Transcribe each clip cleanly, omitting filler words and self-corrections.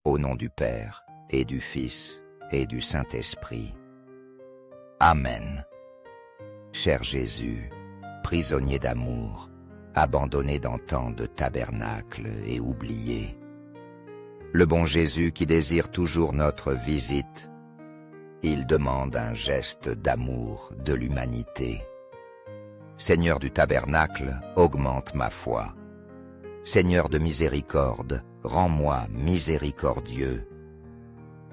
au nom du Père, et du Fils, et du Saint-Esprit. Amen. Cher Jésus, prisonnier d'amour, abandonné dans tant de tabernacles et oublié, le bon Jésus qui désire toujours notre visite, il demande un geste d'amour de l'humanité. Seigneur du tabernacle, augmente ma foi. Seigneur de miséricorde, rends-moi miséricordieux.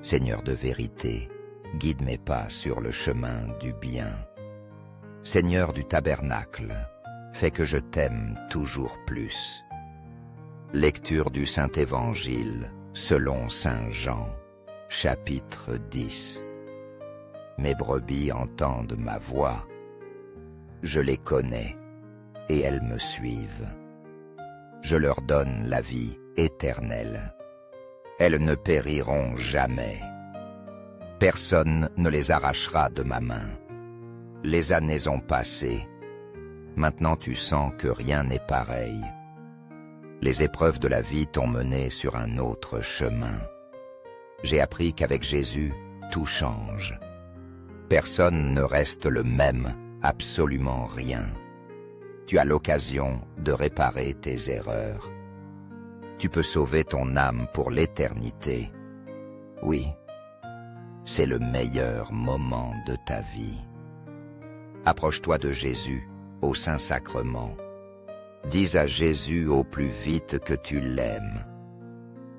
Seigneur de vérité, guide mes pas sur le chemin du bien. Seigneur du tabernacle, fais que je t'aime toujours plus. Lecture du Saint-Évangile selon saint Jean, chapitre 10. Mes brebis entendent ma voix. Je les connais, et elles me suivent. Je leur donne la vie éternelle. Elles ne périront jamais. Personne ne les arrachera de ma main. Les années ont passé. Maintenant tu sens que rien n'est pareil. Les épreuves de la vie t'ont mené sur un autre chemin. J'ai appris qu'avec Jésus, tout change. Personne ne reste le même, absolument rien. Tu as l'occasion de réparer tes erreurs. Tu peux sauver ton âme pour l'éternité. Oui, c'est le meilleur moment de ta vie. Approche-toi de Jésus au Saint-Sacrement. Dis à Jésus au plus vite que tu l'aimes.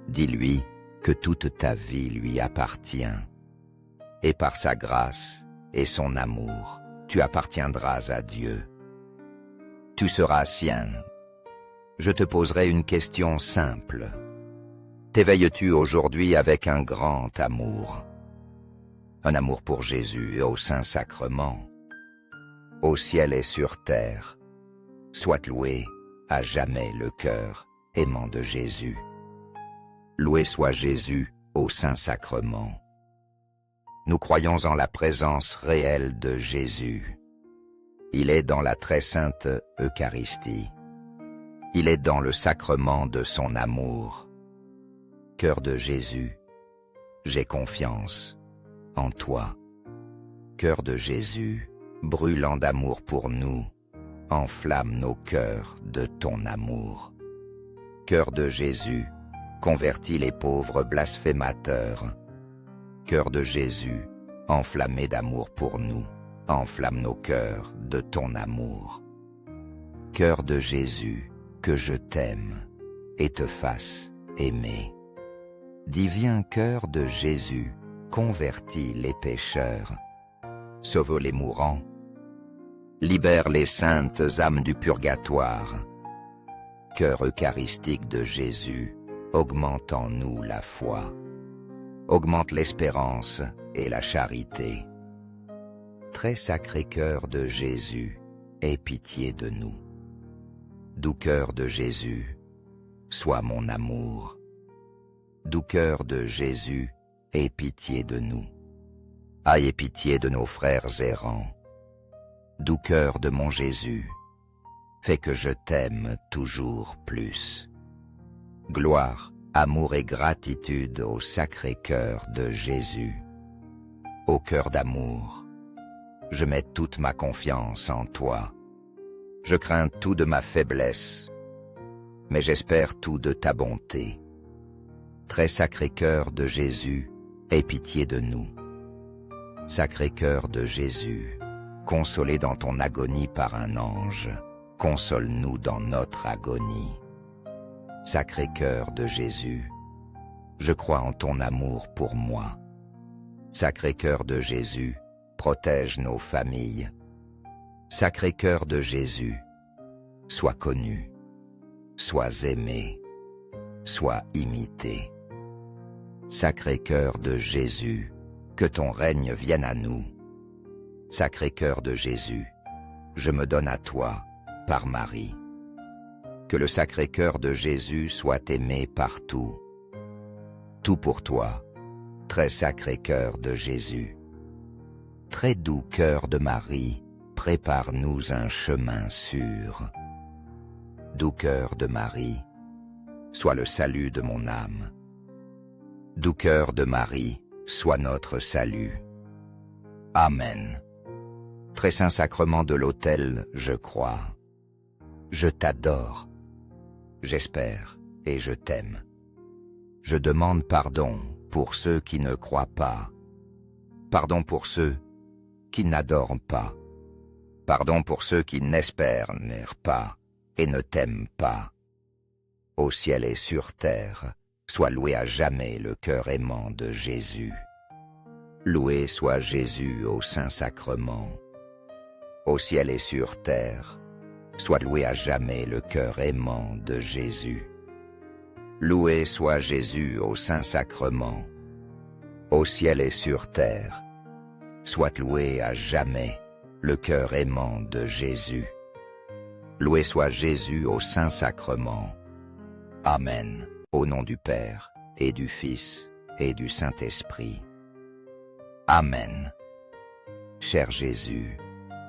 Dis-lui que toute ta vie lui appartient. Et par sa grâce et son amour, tu appartiendras à Dieu. Tu seras sien. Je te poserai une question simple. T'éveilles-tu aujourd'hui avec un grand amour? Un amour pour Jésus et au Saint-Sacrement. Au ciel et sur terre, soit loué à jamais le cœur aimant de Jésus. Loué soit Jésus au Saint-Sacrement. Nous croyons en la présence réelle de Jésus. Il est dans la très sainte Eucharistie. Il est dans le sacrement de son amour. Cœur de Jésus, j'ai confiance en toi. Cœur de Jésus, brûlant d'amour pour nous, enflamme nos cœurs de ton amour. Cœur de Jésus, convertis les pauvres blasphémateurs. Cœur de Jésus, enflammé d'amour pour nous, enflamme nos cœurs de ton amour. Cœur de Jésus, que je t'aime et te fasse aimer. Divin cœur de Jésus, convertis les pécheurs, sauve les mourants, libère les saintes âmes du purgatoire. Cœur eucharistique de Jésus, augmente en nous la foi, augmente l'espérance et la charité. Très sacré cœur de Jésus, aie pitié de nous. Doux cœur de Jésus, sois mon amour. Doux cœur de Jésus, aie pitié de nous. Aie pitié de nos frères errants. Doux cœur de mon Jésus, fais que je t'aime toujours plus. Gloire, amour et gratitude au sacré cœur de Jésus. Ô cœur d'amour, je mets toute ma confiance en toi. Je crains tout de ma faiblesse, mais j'espère tout de ta bonté. Très sacré cœur de Jésus, aie pitié de nous. Sacré cœur de Jésus, consolé dans ton agonie par un ange, console-nous dans notre agonie. Sacré cœur de Jésus, je crois en ton amour pour moi. Sacré cœur de Jésus, protège nos familles. Sacré cœur de Jésus, sois connu, sois aimé, sois imité. Sacré cœur de Jésus, que ton règne vienne à nous. Sacré cœur de Jésus, je me donne à toi par Marie. Que le sacré cœur de Jésus soit aimé partout. Tout pour toi, très sacré cœur de Jésus. Très doux cœur de Marie, prépare-nous un chemin sûr. Doux cœur de Marie, sois le salut de mon âme. Doux cœur de Marie, sois notre salut. Amen. Très saint sacrement de l'autel, je crois. Je t'adore. J'espère et je t'aime. Je demande pardon pour ceux qui ne croient pas. Pardon pour ceux qui n'adorent pas. Pardon pour ceux qui n'espèrent pas et ne t'aiment pas. Au ciel et sur terre, soit loué à jamais le cœur aimant de Jésus. Loué soit Jésus au Saint-Sacrement. Au ciel et sur terre, soit loué à jamais le cœur aimant de Jésus. Loué soit Jésus au Saint-Sacrement. Au ciel et sur terre, soit loué à jamais le cœur aimant de Jésus. Loué soit Jésus au Saint-Sacrement. Amen. Au nom du Père, et du Fils, et du Saint-Esprit. Amen. Cher Jésus,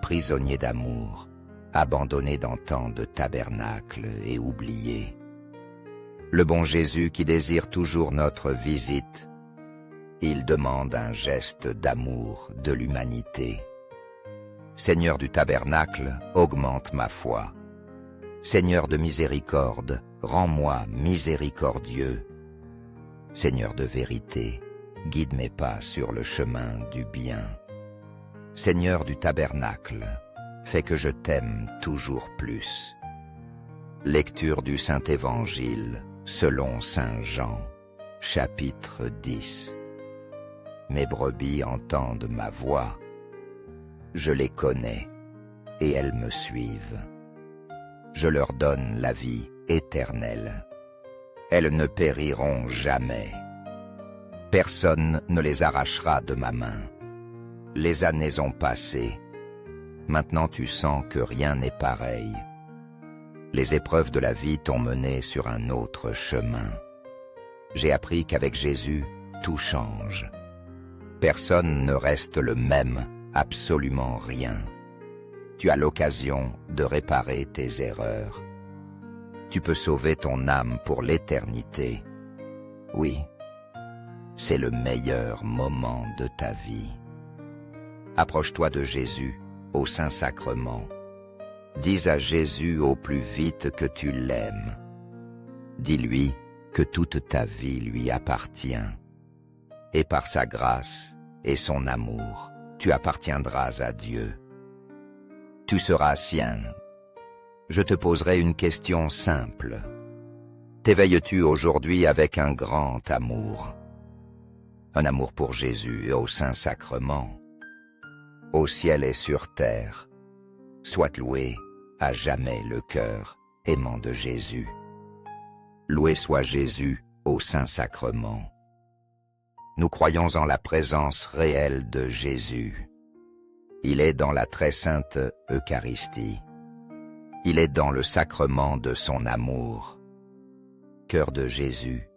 prisonnier d'amour, abandonné dans tant de tabernacles et oublié. Le bon Jésus qui désire toujours notre visite, il demande un geste d'amour de l'humanité. Seigneur du tabernacle, augmente ma foi. Seigneur de miséricorde, rends-moi miséricordieux. Seigneur de vérité, guide mes pas sur le chemin du bien. Seigneur du tabernacle, fais que je t'aime toujours plus. Lecture du Saint-Évangile selon Saint Jean, chapitre 10. Mes brebis entendent ma voix. Je les connais, et elles me suivent. Je leur donne la vie éternelle. Elles ne périront jamais. Personne ne les arrachera de ma main. Les années ont passé. Maintenant tu sens que rien n'est pareil. Les épreuves de la vie t'ont mené sur un autre chemin. J'ai appris qu'avec Jésus, tout change. Personne ne reste le même, absolument rien. Tu as l'occasion de réparer tes erreurs. Tu peux sauver ton âme pour l'éternité. Oui, c'est le meilleur moment de ta vie. Approche-toi de Jésus au Saint-Sacrement. Dis à Jésus au plus vite que tu l'aimes. Dis-lui que toute ta vie lui appartient. Et par sa grâce et son amour, tu appartiendras à Dieu. Tu seras sien. Je te poserai une question simple. T'éveilles-tu aujourd'hui avec un grand amour? Un amour pour Jésus et au Saint-Sacrement. Au ciel et sur terre, soit loué à jamais le cœur aimant de Jésus. Loué soit Jésus au Saint-Sacrement. Nous croyons en la présence réelle de Jésus. Il est dans la très sainte Eucharistie. Il est dans le sacrement de son amour. Cœur de Jésus,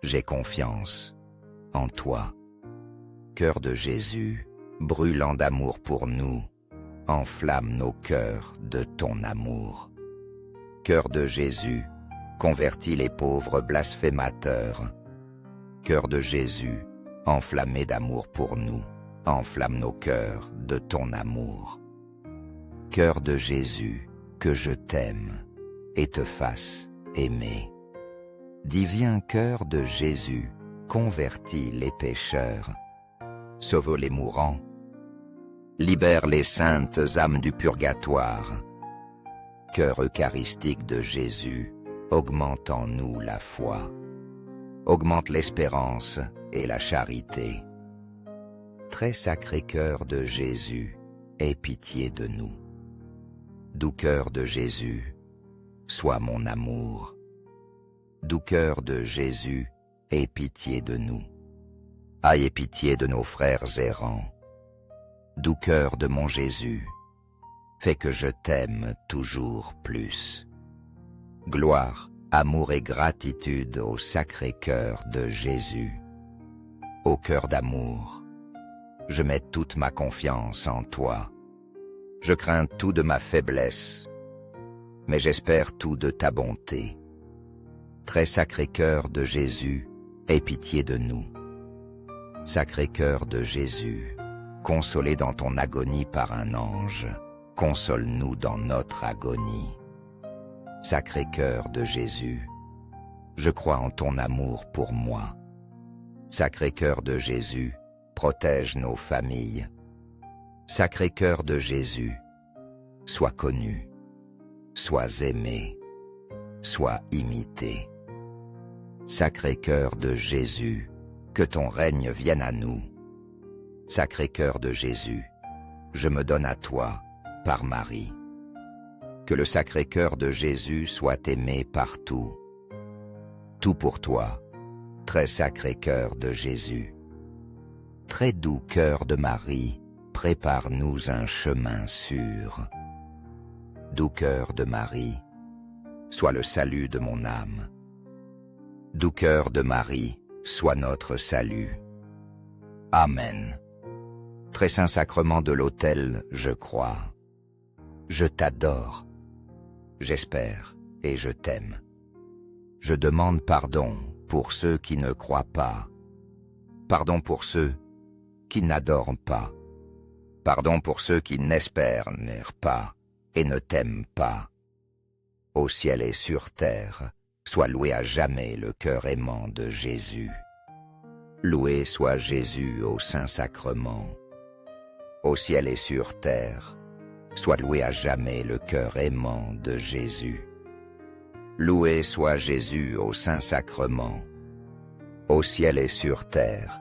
j'ai confiance en toi. Cœur de Jésus, brûlant d'amour pour nous, enflamme nos cœurs de ton amour. Cœur de Jésus, convertis les pauvres blasphémateurs. Cœur de Jésus, enflammé d'amour pour nous, enflamme nos cœurs de ton amour. Cœur de Jésus, que je t'aime et te fasse aimer. Divin cœur de Jésus, convertis les pécheurs, sauve les mourants, libère les saintes âmes du purgatoire. Cœur eucharistique de Jésus, augmente en nous la foi, augmente l'espérance et la charité. Très sacré cœur de Jésus, aie pitié de nous. Doux cœur de Jésus, sois mon amour. Doux cœur de Jésus, aie pitié de nous. Aie pitié de nos frères errants. Doux cœur de mon Jésus, fais que je t'aime toujours plus. Gloire, amour et gratitude au sacré cœur de Jésus. Ô cœur d'amour, je mets toute ma confiance en toi. Je crains tout de ma faiblesse, mais j'espère tout de ta bonté. Très sacré cœur de Jésus, aie pitié de nous. Sacré-Cœur de Jésus, consolé dans ton agonie par un ange, console-nous dans notre agonie. Sacré-Cœur de Jésus, je crois en ton amour pour moi. Sacré-Cœur de Jésus, protège nos familles. Sacré-Cœur de Jésus, sois connu, sois aimé, sois imité. Sacré-Cœur de Jésus, que ton règne vienne à nous. Sacré-Cœur de Jésus, je me donne à toi, par Marie. Que le Sacré-Cœur de Jésus soit aimé partout. Tout pour toi, très sacré cœur de Jésus. Très doux cœur de Marie, prépare-nous un chemin sûr. Doux cœur de Marie, sois le salut de mon âme. Doux cœur de Marie, sois notre salut. Amen. Très saint sacrement de l'autel, je crois. Je t'adore. J'espère et je t'aime. Je demande pardon pour ceux qui ne croient pas. Pardon pour ceux qui n'adorent pas. Pardon pour ceux qui n'espèrent pas et ne t'aiment pas. Au ciel et sur terre, soit loué à jamais le cœur aimant de Jésus. Loué soit Jésus au Saint-Sacrement. Au ciel et sur terre, soit loué à jamais le cœur aimant de Jésus. Loué soit Jésus au Saint-Sacrement. Au ciel et sur terre,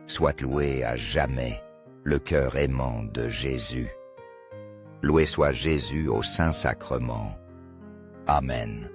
soit loué à jamais le cœur aimant de Jésus. Loué soit Jésus au Saint-Sacrement. Amen.